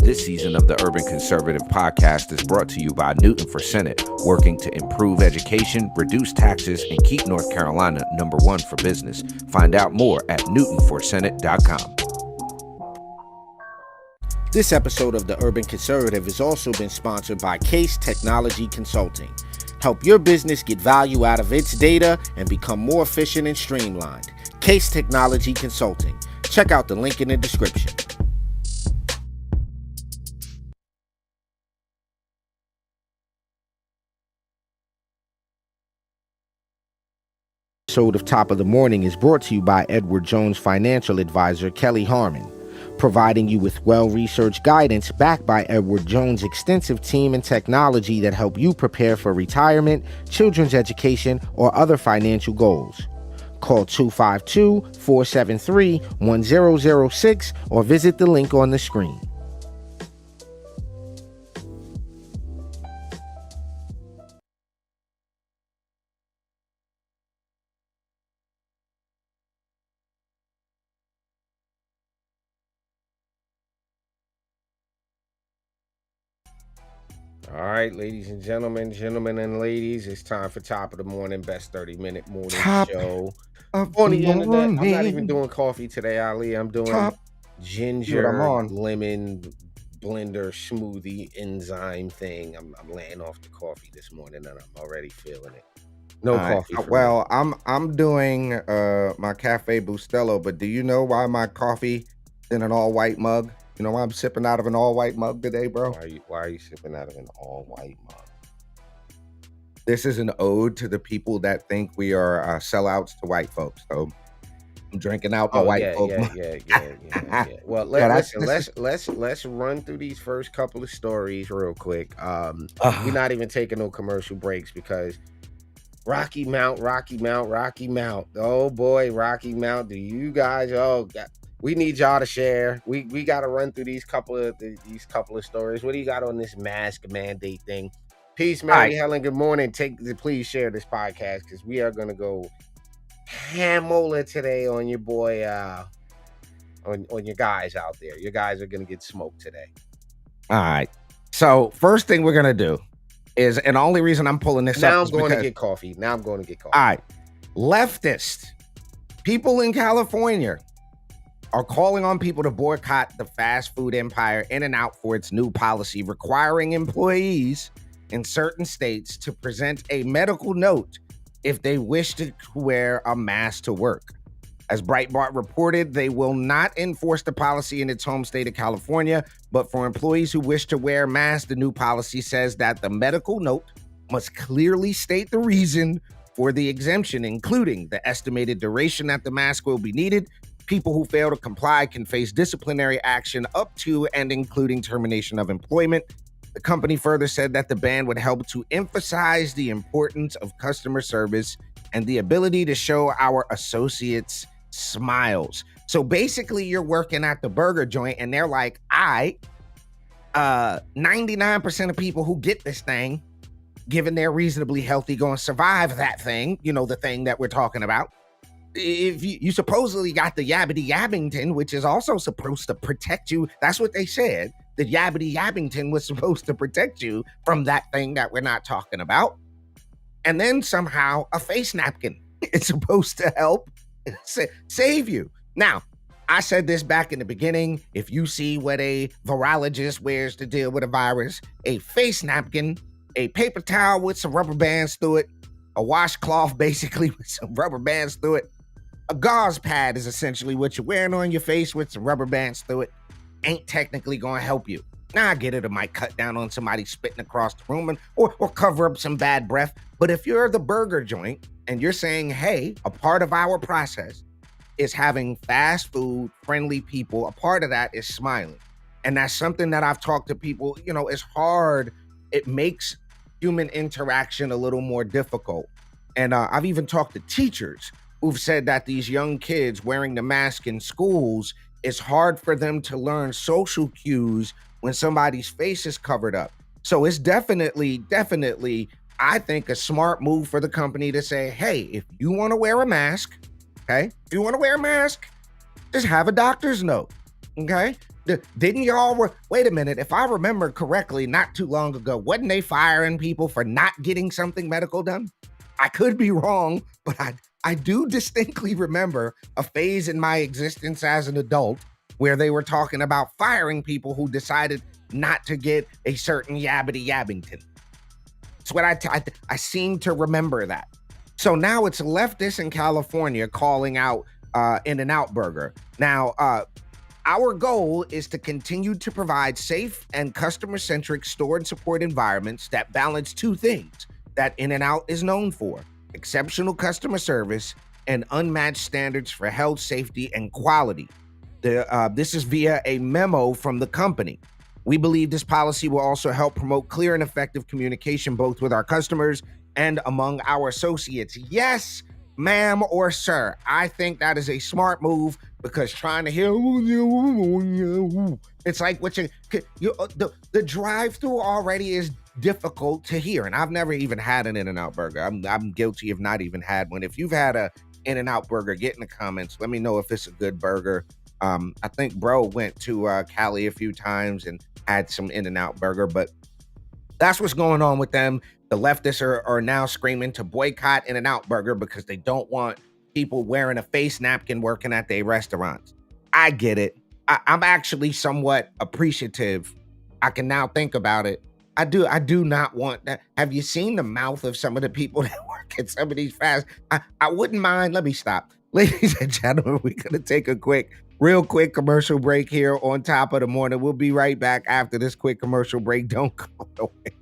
This season of the Urban Conservative Podcast is brought to you by Newton for Senate, working to improve education, reduce taxes, and keep North Carolina #1 for business. Find out more at newtonforsenate.com. This episode of the Urban Conservative has also been sponsored by Case Technology Consulting. Help your business get value out of its data and become more efficient and streamlined. Case Technology Consulting. Check out the link in the description. Episode of Top of the Morning is brought to you by Edward Jones financial advisor Kelly Harmon, providing you with well-researched guidance backed by Edward Jones' extensive team and technology that help you prepare for retirement, children's education, or other financial goals. Call 252-473-1006 or visit the link on the screen. All right, ladies and gentlemen and ladies, it's time for Top of the Morning, best 30-minute morning show on the internet. I'm not even doing coffee today, Ali. I'm doing ginger, lemon blender smoothie enzyme thing. I'm laying off the coffee this morning, and I'm already feeling it. No coffee. Well, I'm doing my Cafe Bustelo, but do you know why my coffee in an all-white mug? You know why I'm sipping out of an all-white mug today, bro? Why are you sipping out of an all-white mug? This is an ode to the people that think we are sellouts to white folks. So I'm drinking out my white folk. Yeah. Well, let's run through these first couple of stories real quick. We're not even taking no commercial breaks because Rocky Mount. Oh boy, Rocky Mount. Do you guys? We need y'all to share. We got to run through these couple of stories. What do you got on this mask mandate thing? Peace, Mary Helen. Good morning. Please share this podcast because we are gonna go hamola today on your boy, on your guys out there. Your guys are gonna get smoked today. All right. So first thing we're gonna do is, and the only reason I'm pulling this now up I'm going to get coffee. All right, leftist people in California are calling on people to boycott the fast food empire In-N-Out for its new policy requiring employees in certain states to present a medical note if they wish to wear a mask to work. As Breitbart reported, they will not enforce the policy in its home state of California, but for employees who wish to wear masks, the new policy says that the medical note must clearly state the reason for the exemption, including the estimated duration that the mask will be needed. People who fail to comply can face disciplinary action up to and including termination of employment. The company further said that the ban would help to emphasize the importance of customer service and the ability to show our associates smiles. So basically, you're working at the burger joint and they're like, 99% of people who get this thing, given they're reasonably healthy, going to survive that thing, the thing that we're talking about. If you supposedly got the Yabbity Yabbington, which is also supposed to protect you. That's what they said. The Yabbity Yabbington was supposed to protect you from that thing that we're not talking about. And then somehow a face napkin is supposed to help save you. Now, I said this back in the beginning. If you see what a virologist wears to deal with a virus, a face napkin, a paper towel with some rubber bands through it, a washcloth basically with some rubber bands through it, a gauze pad is essentially what you're wearing on your face with some rubber bands through it. Ain't technically going to help you. Now, I get it might cut down on somebody spitting across the room or cover up some bad breath. But if you're the burger joint and you're saying, hey, a part of our process is having fast food friendly people, a part of that is smiling. And that's something that I've talked to people, it's hard. It makes human interaction a little more difficult. And I've even talked to teachers who've said that these young kids wearing the mask in schools, it's hard for them to learn social cues when somebody's face is covered up. So it's definitely, I think, a smart move for the company to say, hey, if you want to wear a mask, just have a doctor's note. Okay. Didn't y'all wait a minute? If I remember correctly, not too long ago, wasn't they firing people for not getting something medical done? I could be wrong, but I do distinctly remember a phase in my existence as an adult where they were talking about firing people who decided not to get a certain yabbity yabbington. That's what I seem to remember that. So now it's leftists in California calling out In-N-Out Burger. Now, our goal is to continue to provide safe and customer-centric store and support environments that balance two things that In-N-Out is known for: exceptional customer service and unmatched standards for health, safety, and quality. This is via a memo from the company. We believe this policy will also help promote clear and effective communication both with our customers and among our associates. Yes, ma'am or sir, I think that is a smart move, because trying to hear it's like what the drive-through already is difficult to hear, and I've never even had an In-N-Out burger. I'm guilty of not even had one. If you've had a In-N-Out burger, get in the comments. Let me know if it's a good burger. I think bro went to Cali a few times and had some In-N-Out burger, but that's what's going on with them. The leftists are now screaming to boycott In-N-Out burger because they don't want people wearing a face napkin working at their restaurants. I get it. I'm actually somewhat appreciative. I can now think about it. I do not want that. Have you seen the mouth of some of the people that work at some of these fast? I wouldn't mind. Let me stop. Ladies and gentlemen, we're going to take a real quick commercial break here on Top of the Morning. We'll be right back after this quick commercial break. Don't go away.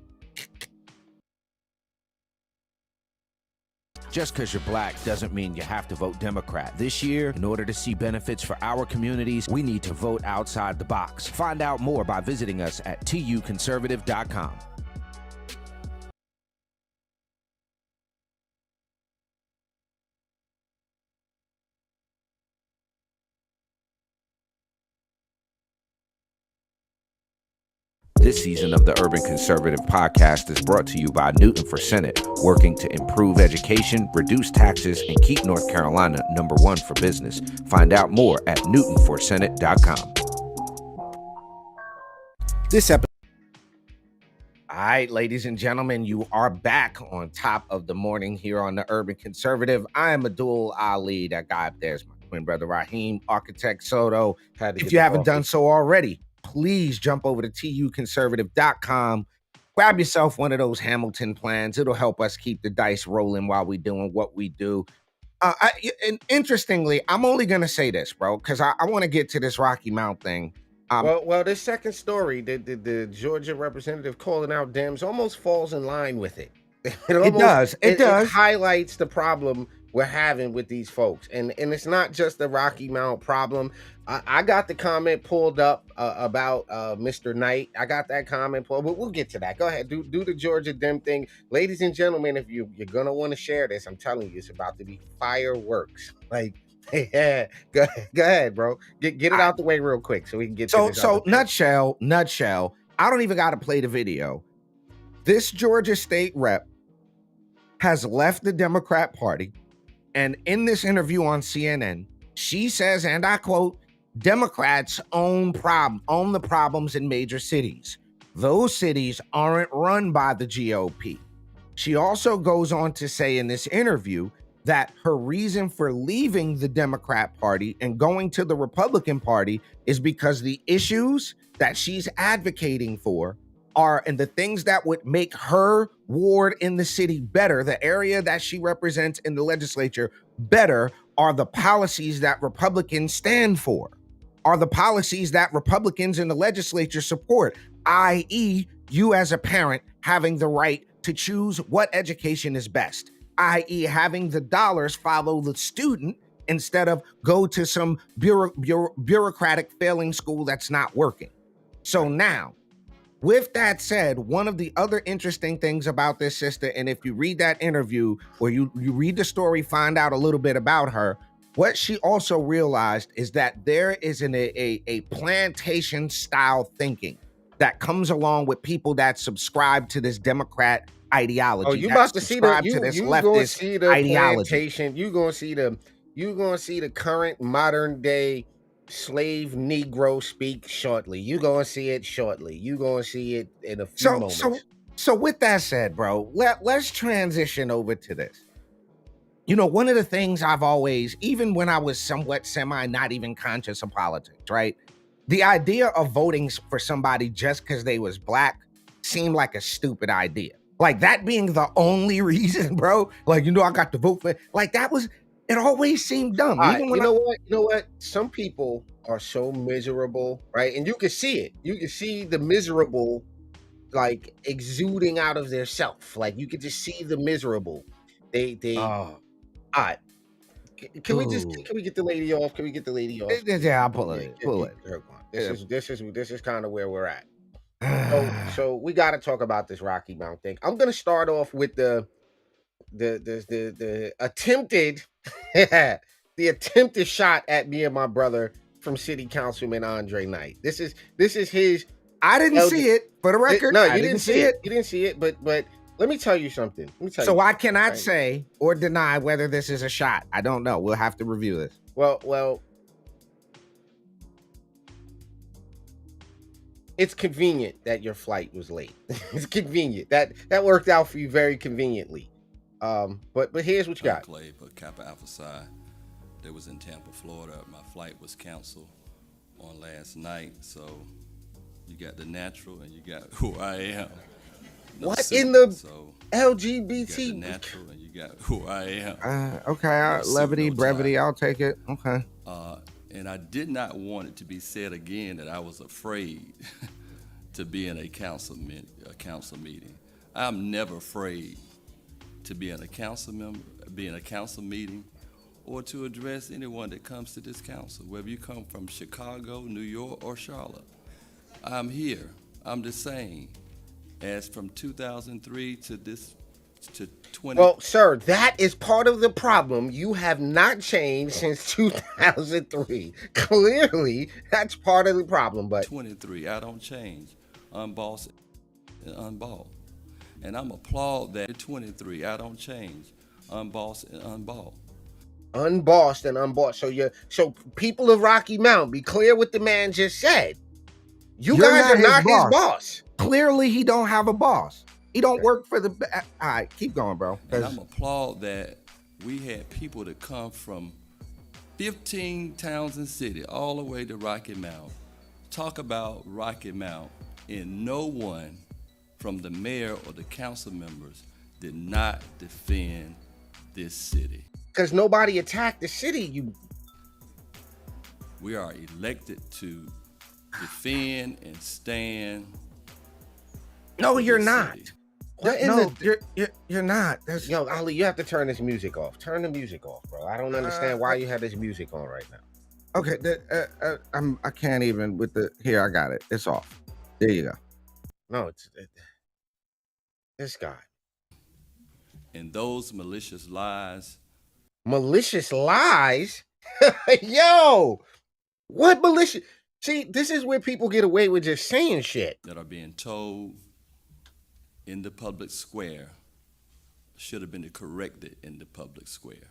Just because you're black doesn't mean you have to vote Democrat. This year, in order to see benefits for our communities, we need to vote outside the box. Find out more by visiting us at tuconservative.com. This season of the Urban Conservative Podcast is brought to you by Newton for Senate, working to improve education, reduce taxes, and keep North Carolina #1 for business. Find out more at newtonforsenate.com. This episode. All right, ladies and gentlemen, you are back on Top of the Morning here on the Urban Conservative. I am Abdul Ali. That guy up there is my twin brother, Raheem, Architect Soto. If you haven't done so already, please jump over to tuconservative.com. Grab yourself one of those Hamilton plans. It'll help us keep the dice rolling while we're doing what we do. And interestingly, I'm only going to say this, bro, because I want to get to this Rocky Mount thing. Well, this second story, the Georgia representative calling out Dems almost falls in line with it. It does. It highlights the problem we're having with these folks, and it's not just the Rocky Mount problem. I got the comment pulled up about Mr. Knight. I got that comment pulled, but we'll get to that. Go ahead, do the Georgia Dem thing, ladies and gentlemen. If you're gonna want to share this, I'm telling you, it's about to be fireworks. Like, yeah, go ahead, bro. Get it out the way real quick so we can get to this. So nutshell. I don't even got to play the video. This Georgia state rep has left the Democrat Party, and in this interview on CNN, she says, and I quote, "Democrats own the problems in major cities. Those cities aren't run by the GOP." She also goes on to say in this interview that her reason for leaving the Democrat Party and going to the Republican Party is because the issues that she's advocating for are, and the things that would make her ward in the city better, the area that she represents in the legislature better, are the policies that Republicans stand for, are the policies that Republicans in the legislature support, i.e., you as a parent having the right to choose what education is best, i.e., having the dollars follow the student instead of go to some bureaucratic failing school that's not working. So now, with that said, one of the other interesting things about this sister, and if you read that interview or you read the story, find out a little bit about her, what she also realized is that there is a plantation style thinking that comes along with people that subscribe to this Democrat ideology. Oh, you about to see the leftist ideology. Plantation. You gonna see the current modern day slave Negro speak shortly. You gonna see it shortly. You gonna see it in a few moments. So with that said, bro, let's transition over to this. You know, one of the things I've always, even when I was somewhat not even conscious of politics, right? The idea of voting for somebody just because they was black seemed like a stupid idea. Like that being the only reason, bro. Like, you know, I got to vote for it. Like that was, it always seemed dumb. Even when you know what? Some people are so miserable, right? And you can see it. You can see the miserable like exuding out of their self. Like you can just see the miserable. They all right. Can we get the lady off? Can we get the lady off? Yeah, I'll pull it. This is kind of where we're at. So we got to talk about this Rocky Mount thing. I'm gonna start off with the attempted the attempted shot at me and my brother from City Councilman Andre Knight. This is his. I didn't see it, for the record. No, you didn't see it. You didn't see it, but let me tell you something. So I cannot say or deny whether this is a shot. I don't know. We'll have to review this. Well, it's convenient that your flight was late. It's convenient. That worked out for you very conveniently. But here's what you got. Clay, but Kappa Alpha Psi, that was in Tampa, Florida. My flight was canceled on last night, so you got the natural and you got who I am. No what suit, in the so LGBT? You got the natural and you got who I am. Okay, no levity, brevity, I'll take it. Okay. And I did not want it to be said again that I was afraid to be in a council meeting. I'm never afraid to be in a council meeting, or to address anyone that comes to this council, whether you come from Chicago, New York, or Charlotte. I'm here. I'm the same as from 2003 to 20. Well, sir, that is part of the problem. You have not changed since 2003. Clearly, that's part of the problem. But 23, I don't change. Unbossed and unbought. And I'm applaud that. 23, I don't change. Unbossed and unbought. Unbossed and unbought. So people of Rocky Mount, be clear what the man just said. You're guys are not his boss. Clearly, he don't have a boss. He don't work for the. All right, keep going, bro. And I'm applaud that we had people that come from 15 towns and cities all the way to Rocky Mount. Talk about Rocky Mount, and no one from the mayor or the council members did not defend this city. Because nobody attacked the city. We are elected to defend and stand. No, you're not. City. You're not. Yo, Ali, you have to turn this music off. Turn the music off, bro. I don't understand why you have this music on right now. Okay, I can't even with the. Here, I got it. It's off. There you go. No, it's this guy. And those malicious lies. Malicious lies? Yo, what malicious? See, this is where people get away with just saying shit. That are being told in the public square should have been corrected in the public square.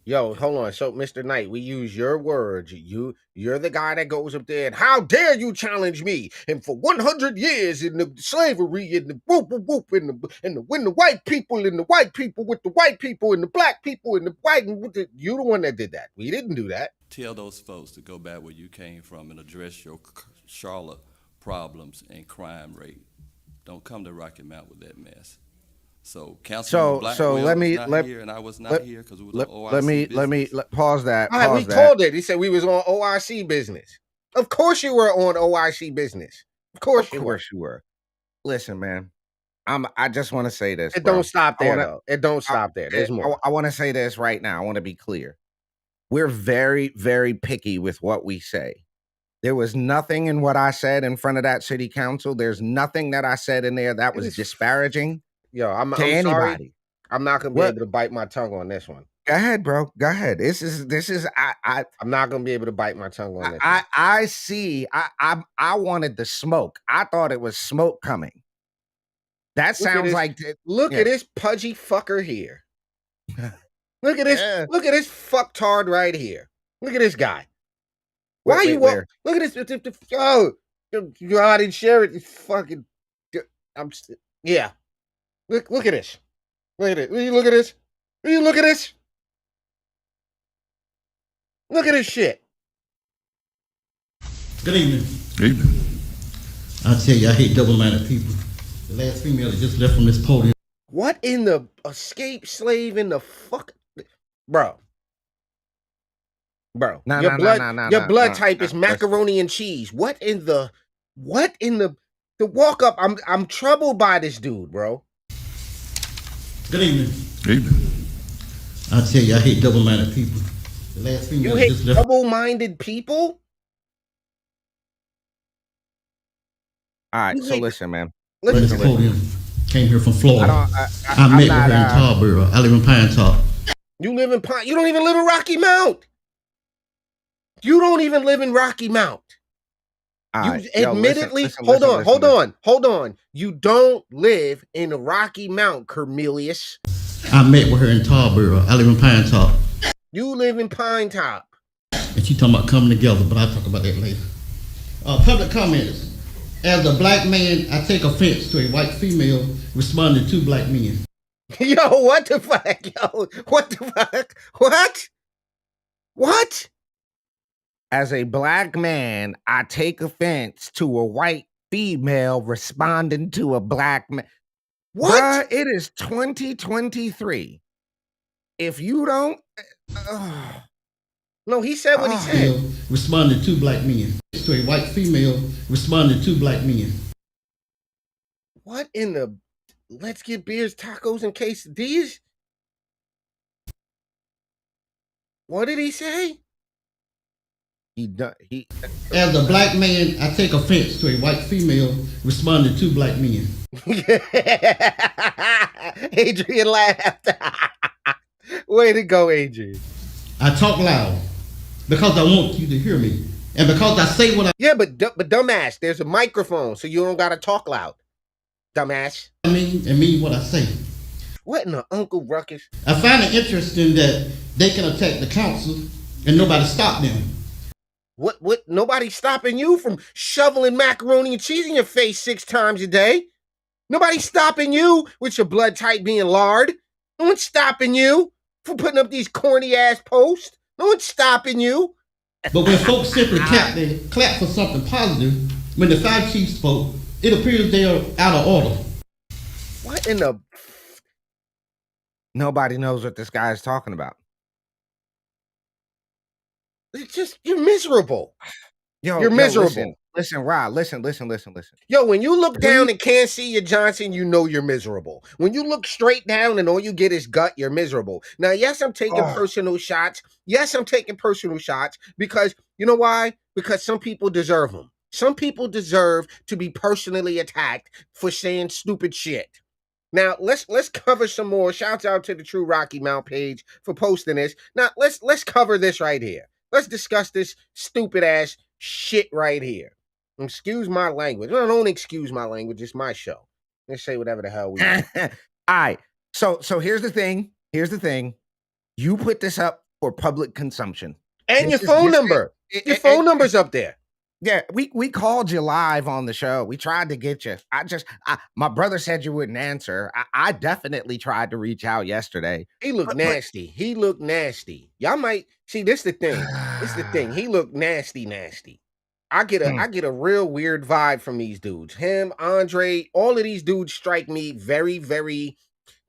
Yo, hold on. So, Mr. Knight, we use your words. You're the guy that goes up there and how dare you challenge me? And for 100 years in the slavery and the whoop whoop whoop and when the white people with the white people and the black people and the white you the one that did that. We didn't do that. Tell those folks to go back where you came from and address your Charlotte problems and crime rate. Don't come to Rocky Mount with that mess. So, Councilman Blackwell was not here, and I was not here because we was on OIC business. Let me pause that. All right, we told it. He said we was on OIC business. Of course you were on OIC business. Of course you were. Listen, man. I just want to say this. It don't stop there, though. It don't stop there. There's more. I want to say this right now. I want to be clear. We're very, very picky with what we say. There was nothing in what I said in front of that city council. There's nothing that I said in there that was disparaging. Yo, I'm anybody. Sorry. I'm not gonna be able to bite my tongue on this one. Go ahead, bro. Go ahead. This is I'm not gonna be able to bite my tongue on this. I see. I wanted the smoke. I thought it was smoke coming. That sounds like look at this pudgy fucker here. Look at this. Look at this fucktard right here. Look at this guy. Why you walk? Look at this. Yo, I didn't share it. It's fucking. Yeah. Look at this. Look at it. Will you look at this? Will you look at this? Look at this shit. Good evening. Good evening. I tell you, I hate double-minded people. The last female that just left from this podium. What in the escape slave in the fuck, bro? Your blood type is macaroni and cheese. What in the walk up? I'm troubled by this dude, bro. Good evening. Good evening. I tell you, I hate double-minded people. The last female You just hate left. double-minded people? All right, so listen, man. Listen. Podium. Came here from Florida. I met not, with her in Tarboro. I live in Pine Top. You live in Pine. You don't even live in Rocky Mount. You don't even live in Rocky Mount. You admittedly, hold on. You don't live in Rocky Mount, Cornelius. I met with her in Tarboro. I live in Pine Top. You live in Pine Top. And she talking about coming together, but I'll talk about that later. Public comments. As a black man, I take offense to a white female responding to black men. Yo, what the fuck? Yo, what the fuck? What? As a black man, I take offense to a white female responding to a black man. What? Bruh, it is 2023. If you don't... No, he said what he said. Responding to black men. To a white female responding to black men. What in the... Let's get beers, tacos, and quesadillas? What did he say? As a black man, I take offense to a white female responding to black men. Adrian laughed. Way to go, Adrian. I talk loud because I want you to hear me. And because I say what I... Yeah, but dumbass, there's a microphone, so you don't gotta talk loud. Dumbass. I mean what I say. What in the Uncle Ruckus? I find it interesting that they can attack the council and nobody stop them. What? Nobody's stopping you from shoveling macaroni and cheese in your face 6 times a day. Nobody's stopping you with your blood type being lard. No one's stopping you from putting up these corny ass posts. No one's stopping you. But when folks simply clap for something positive, when the 5 chiefs spoke, it appears they are out of order. What in the... Nobody knows what this guy is talking about. It's just, you're miserable. You're miserable. Listen, Rod, listen. Yo, when you look down and can't see your Johnson, you know you're miserable. When you look straight down and all you get is gut, you're miserable. Now, yes, I'm taking personal shots. Yes, I'm taking personal shots because, you know why? Because some people deserve them. Some people deserve to be personally attacked for saying stupid shit. Now, let's cover some more. Shouts out to the True Rocky Mount page for posting this. Now, let's cover this right here. Let's discuss this stupid ass shit right here. Excuse my language. No, don't excuse my language. It's my show. Let's say whatever the hell we want. All right. So here's the thing. You put this up for public consumption. And your phone number. Your phone number's up there. Yeah, we called you live on the show. We tried to get you. My brother said you wouldn't answer. I definitely tried to reach out yesterday. He looked nasty. He looked nasty. Y'all might see this the thing. He looked nasty. I get a real weird vibe from these dudes. Him, Andre, all of these dudes strike me very, very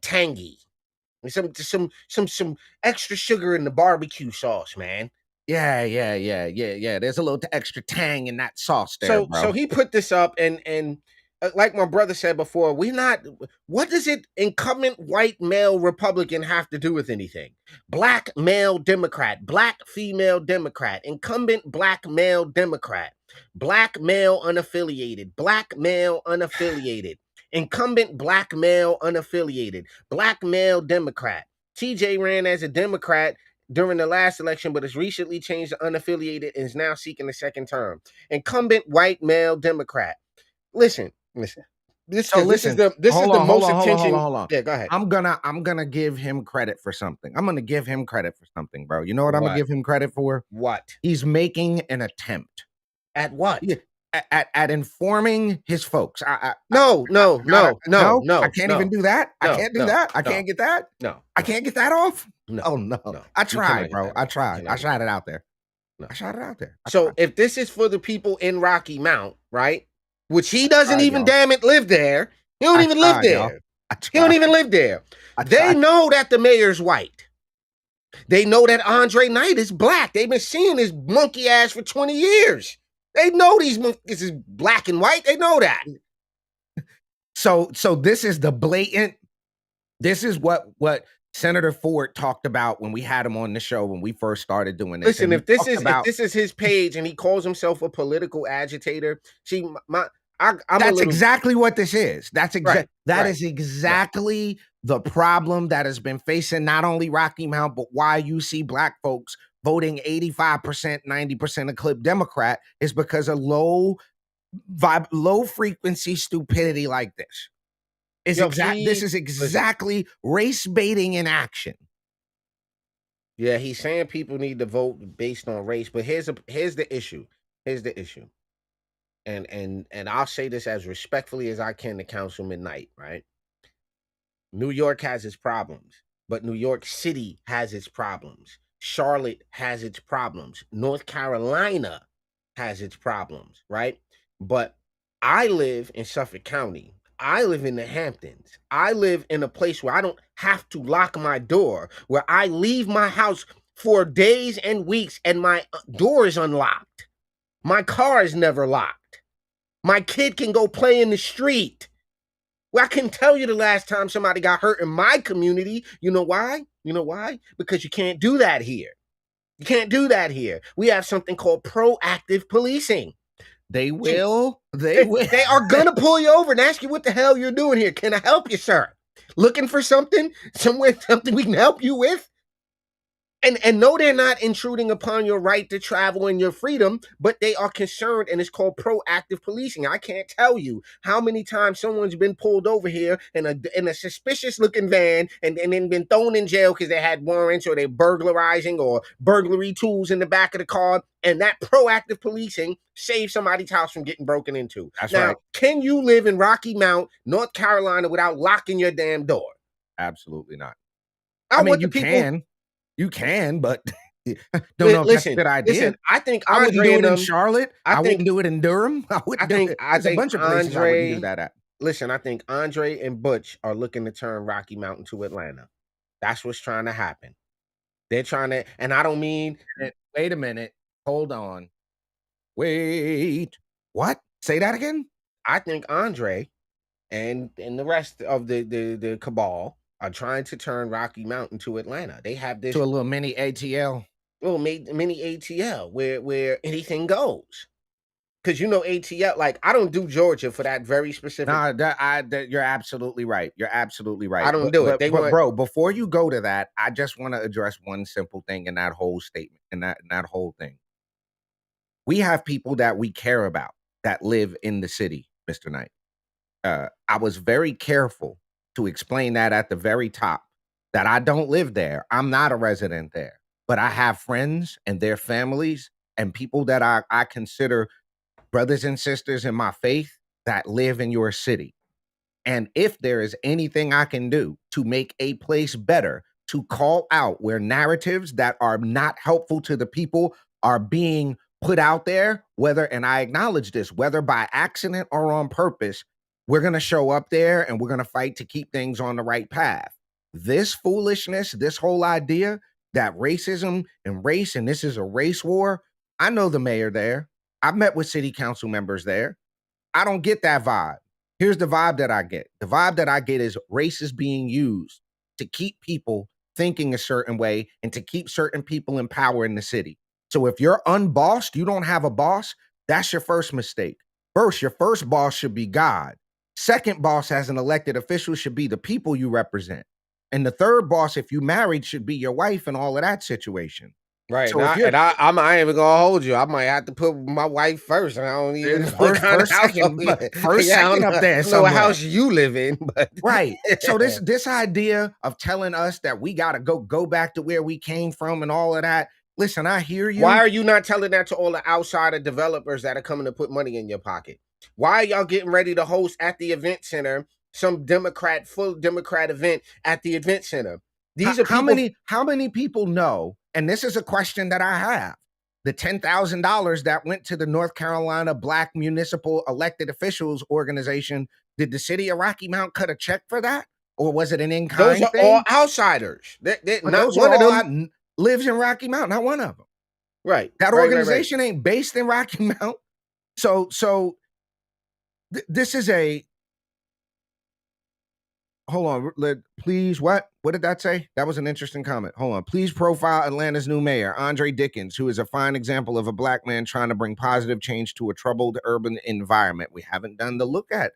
tangy. Some extra sugar in the barbecue sauce, man. Yeah. There's a little extra tang in that sauce there, bro. So he put this up, and like my brother said before, what does it incumbent white male Republican have to do with anything? Black male Democrat, black female Democrat, incumbent black male Democrat, black male unaffiliated, black male unaffiliated, incumbent black male unaffiliated, black male Democrat. TJ ran as a Democrat during the last election, but has recently changed to unaffiliated and is now seeking a second term. Incumbent white male Democrat. Listen. this So this is listen, the most attention. hold on. Yeah, go ahead. I'm gonna give him credit for something. I'm gonna give him credit for something, bro. You know what I'm gonna What? give him credit for? What? He's making an attempt At what? Yeah, at informing his folks. No. I can't even do that. I can't do that. I can't get that. No. I can't get that off. No. Oh no. I tried, bro. I tried. I shot it out there. I shot it out there. So if this is for the people in Rocky Mount, right? Which he doesn't even, y'all. damn it, live there. He don't even live there. He don't even live there. They know that the mayor's white. They know that Andre Knight is black. They've been seeing his monkey ass for 20 years. They know these monkeys is black and white. They know that. So this is the blatant. This is what Senator Ford talked about when we had him on the show when we first started doing this. Listen, if this is his page and he calls himself a political agitator, that's exactly what this is. That's exactly the problem that has been facing not only Rocky Mount, but why you see black folks voting 85%, 90% of clip Democrat is because of low frequency stupidity like this. This is exactly race baiting in action. Yeah, he's saying people need to vote based on race, but here's the issue. Here's the issue. And I'll say this as respectfully as I can to Councilman Knight, right? New York has its problems, but New York City has its problems. Charlotte has its problems. North Carolina has its problems, right? But I live in Suffolk County. I live in the Hamptons. I live in a place where I don't have to lock my door, where I leave my house for days and weeks and my door is unlocked. My car is never locked. My kid can go play in the street. Well, I can tell you the last time somebody got hurt in my community. You know why? Because you can't do that here. You can't do that here. We have something called proactive policing. They will. They are gonna pull you over and ask you what the hell you're doing here. Can I help you, sir? Looking for something we can help you with? And no, they're not intruding upon your right to travel and your freedom, but they are concerned, and it's called proactive policing. I can't tell you how many times someone's been pulled over here in a suspicious looking van and then been thrown in jail because they had warrants or they burglarizing or burglary tools in the back of the car. And that proactive policing saved somebody's house from getting broken into. That's now, right. Can you live in Rocky Mount, North Carolina without locking your damn door? Absolutely not. You can, but don't know if that's a good idea. Listen, I think I wouldn't do it in Charlotte. I wouldn't do it in Durham. There's a bunch of places I wouldn't do that at. Listen, I think Andre and Butch are looking to turn Rocky Mountain to Atlanta. That's what's trying to happen. They're trying to, and I don't mean. Wait a minute. Hold on. Wait. What? Say that again? I think Andre and the rest of the cabal are trying to turn Rocky Mountain to Atlanta. They have this to a little mini ATL. Little mini ATL where anything goes. Because ATL, like I don't do Georgia for that very specific. You're absolutely right. You're absolutely right. I don't do it. Bro, before you go to that, I just want to address one simple thing in that whole statement, in that whole thing. We have people that we care about that live in the city, Mr. Knight. I was very careful to explain that at the very top, that I don't live there. I'm not a resident there, but I have friends and their families and people that I consider brothers and sisters in my faith that live in your city. And if there is anything I can do to make a place better, to call out where narratives that are not helpful to the people are being put out there, and I acknowledge this, whether by accident or on purpose, we're going to show up there and we're going to fight to keep things on the right path. This foolishness, this whole idea that racism and race, and this is a race war. I know the mayor there. I've met with city council members there. I don't get that vibe. Here's the vibe that I get. The vibe that I get is race is being used to keep people thinking a certain way and to keep certain people in power in the city. So if you're unbossed, you don't have a boss, that's your first mistake. First, your first boss should be God. Second boss as an elected official should be the people you represent. And the third boss, if you married, should be your wife and all of that situation. Right. So if you're I ain't even gonna hold you. I might have to put my wife first. And I don't even know what kind of house first, second up there. I don't know what house you live in, but right. So this idea of telling us that we gotta go back to where we came from and all of that. Listen, I hear you. Why are you not telling that to all the outsider developers that are coming to put money in your pocket? Why are y'all getting ready to host at the event center some full Democrat event at the event center? These are people. How many people know? And this is a question that I have. The $10,000 that went to the North Carolina Black Municipal Elected Officials Organization, did the city of Rocky Mount cut a check for that? Or was it an in-kind Those are thing? all outsiders. Not those one are of all them lives in Rocky Mount, not one of them. Right. That organization ain't based in Rocky Mount. So this is a hold on, please. What did that say? That was an interesting comment. Hold on. Please profile Atlanta's new mayor, Andre Dickens, who is a fine example of a black man trying to bring positive change to a troubled urban environment. We haven't done the look at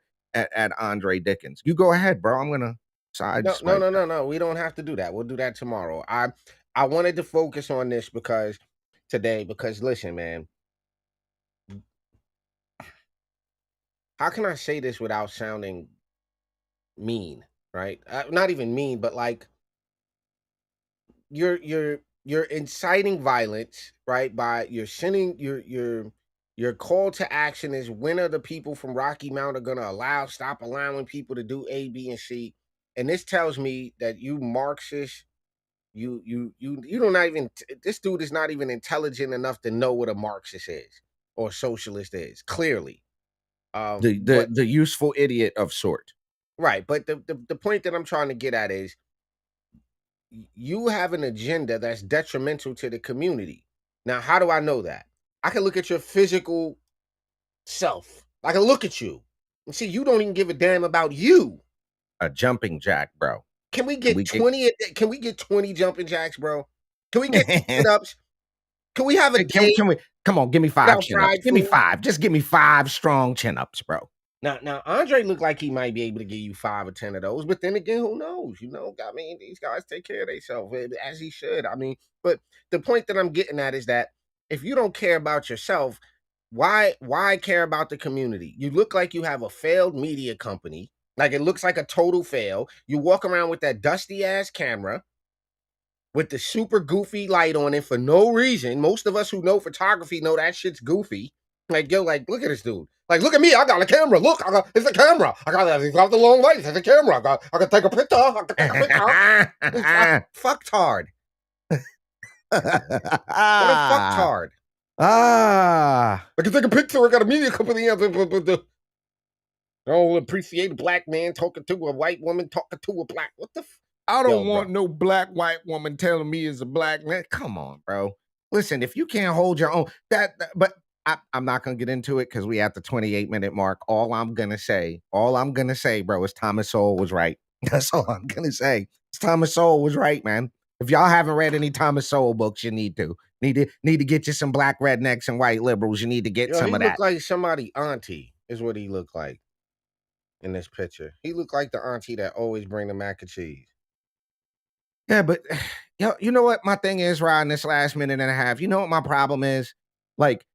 Andre Dickens. You go ahead, bro. I'm gonna side. No. We don't have to do that. We'll do that tomorrow. I wanted to focus on this because listen, man. How can I say this without sounding mean? Right? Not even mean, but like you're inciting violence, right? By you're sending your call to action is when are the people from Rocky Mount are gonna stop allowing people to do A, B, and C. And this tells me that you Marxist, you don't not even this dude is not even intelligent enough to know what a Marxist is or socialist is, clearly. The useful idiot of sort. Right, but the point that I'm trying to get at is you have an agenda that's detrimental to the community. Now, how do I know that? I can look at your physical self. I can look at you and see you don't even give a damn about you. A jumping jack, bro. Can we get 20? Can we get 20 jumping jacks, bro? Can we get chin-ups? Can we have a game? Can we come on, give me 5 chin-ups. Give me 5. Just give me 5 strong chin-ups, bro. Now, Andre looked like he might be able to give you 5 or 10 of those, but then again, who knows? I mean, these guys take care of themselves as he should. I mean, but the point that I'm getting at is that if you don't care about yourself, why care about the community? You look like you have a failed media company. Like it looks like a total fail. You walk around with that dusty ass camera with the super goofy light on it for no reason. Most of us who know photography know that shit's goofy. Like, look at this dude. Like, look at me. I got a camera. Look, it's a camera. I got the long lights. It's a camera. I can take a picture. I can take a picture. Fucktard. What a fucktard. I can take a picture. I got a media company. I don't appreciate a black man talking to a white woman talking to a black. What the? I don't want no black white woman telling me is a black man. Come on, bro. Listen, if you can't hold your own, but I'm not gonna get into it because we at the 28-minute mark. All I'm gonna say, bro, is Thomas Sowell was right. That's all I'm gonna say. Thomas Sowell was right, man. If y'all haven't read any Thomas Sowell books, you need to get you some black rednecks and white liberals. You need to get some of that. He looked like somebody auntie is what he looked like in this picture. He looked like the auntie that always bring the mac and cheese. Yeah, but you know what my thing is, Rod, in this last minute and a half? You know what my problem is? Like,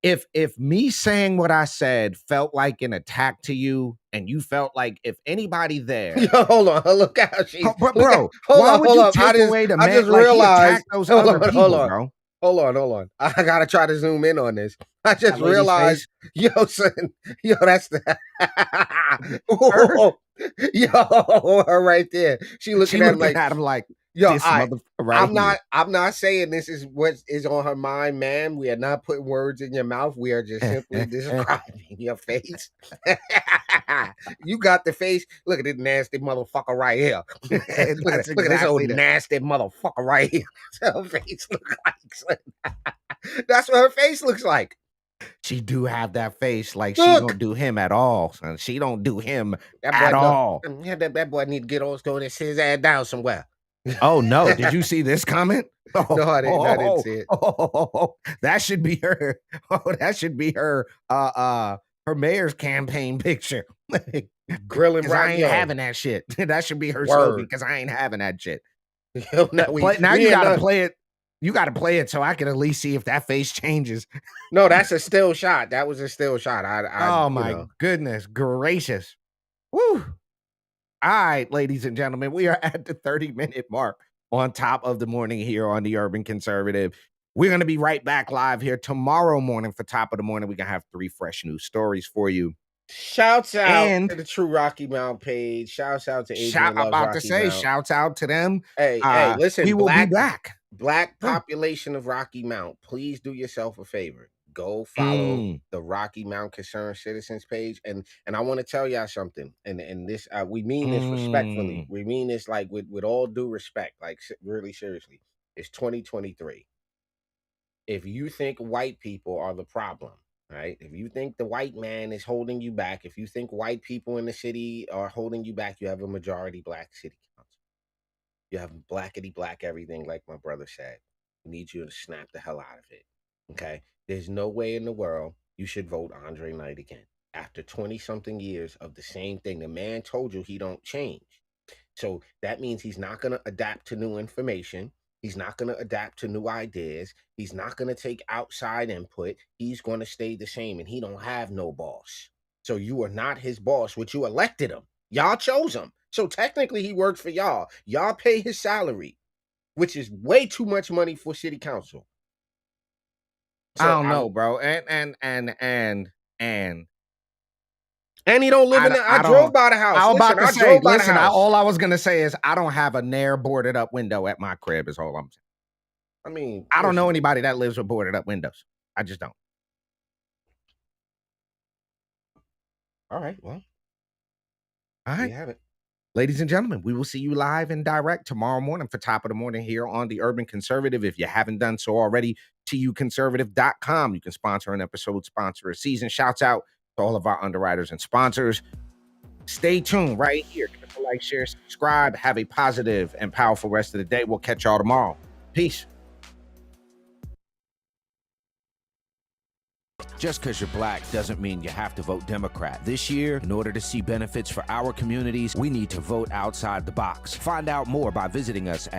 if me saying what I said felt like an attack to you, and you felt like if anybody there, hold on, look how she, bro, why would you take away the man? I just realized those other people, bro. Hold on. I gotta try to zoom in on this. I just realized, son, that's the her right there. She looking at him like, I'm not saying this is what is on her mind, man. We are not putting words in your mouth. We are just simply describing your face. You got the face. Look at this nasty motherfucker right here. Look at this old nasty motherfucker right here. That's what her face looks like. That's what her face looks like. She do have that face like she don't do him at all, son. She don't do him at all. That boy need to get on and sit his ass down somewhere. Oh no! Did you see this comment? No, I didn't see it. That should be her. That should be her. Her mayor's campaign picture. Grilling. I ain't having that shit. That should be her slogan because I ain't having that shit. Now you gotta play it. You got to play it so I can at least see if that face changes. No, that's a still shot. That was a still shot. Oh my goodness gracious. Woo. All right, ladies and gentlemen, we are at the 30-minute mark on Top of the Morning here on the Urban Conservative. We're going to be right back live here tomorrow morning for Top of the Morning. We're going to have 3 fresh news stories for you. Shouts out to the True Rocky Mount page. Shouts out to Adrian Loves Rocky Mount. Shouts out to them. Hey, listen. We will be back. Black population of Rocky Mount. Please do yourself a favor. Go follow the Rocky Mount Concerned Citizens page. And I want to tell y'all something. And this, we mean this respectfully. We mean this like with all due respect, like really seriously. It's 2023. If you think white people are the problem, right? If you think the white man is holding you back, if you think white people in the city are holding you back, you have a majority black city council. You have blackety black everything, like my brother said. We need you to snap the hell out of it. Okay? There's no way in the world you should vote Andre Knight again. After 20-something years of the same thing, the man told you he don't change. So that means he's not going to adapt to new information. He's not going to adapt to new ideas. He's not going to take outside input. He's going to stay the same, and he don't have no boss. So you are not his boss, which you elected him. Y'all chose him. So technically he works for y'all. Y'all pay his salary, which is way too much money for city council. So I don't know, bro. And he don't live in the. I drove by the house. All I was gonna say is I don't have a Nair boarded up window at my crib. Is all I'm saying. I mean, I don't know anybody that lives with boarded up windows. I just don't. All right. Well. All right. We have it. Ladies and gentlemen, we will see you live and direct tomorrow morning for Top of the Morning here on the Urban Conservative. If you haven't done so already, tuconservative.com. You can sponsor an episode, sponsor a season. Shouts out to all of our underwriters and sponsors. Stay tuned right here. Give us a like, share, subscribe. Have a positive and powerful rest of the day. We'll catch y'all tomorrow. Peace. Just because you're black doesn't mean you have to vote Democrat. This year, in order to see benefits for our communities, we need to vote outside the box. Find out more by visiting us at